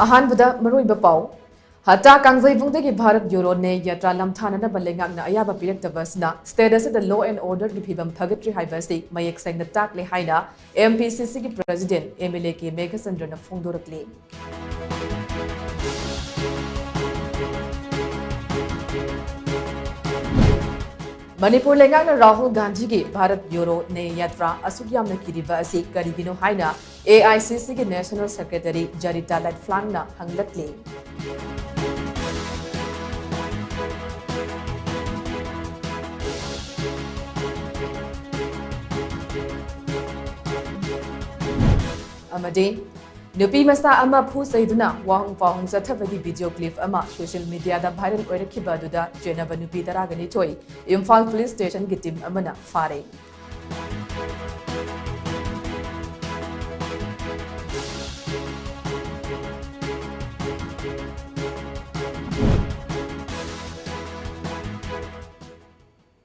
अहानबदा मरुई बपाव हटा कांगजई बुंगदगी भारत यूरो ने यात्रा लमथानना बलेंगांगना अयाबा पिरक्तबसना status the law and order की फिबम फगट्री हाइबसी मयेक सेंगना ताकले हाइना एमपीसीसी की प्रेसिडेंट एमएलए के मेघचंद्रन फोंदोरकले मणिपुर लेंगांगना राहुल गांधी की भारत यूरो ने यात्रा असुक यामना किरिबा असि करिगिनो हाइना एआईसीसी की नेशनल सेक्रेटरी जरिता लाइटफ्लांगना हंगलकले नुपी मसा अमा फू सैदुना वाहंग पाहंग चथबगी वीडियो क्लिप अमा सोशल मीडिया दा वायरल ओइरखिबा दुदा जेनबा नुपी तरागनि थोई इम्फाल पुलिस स्टेशन की टीम अमना फारे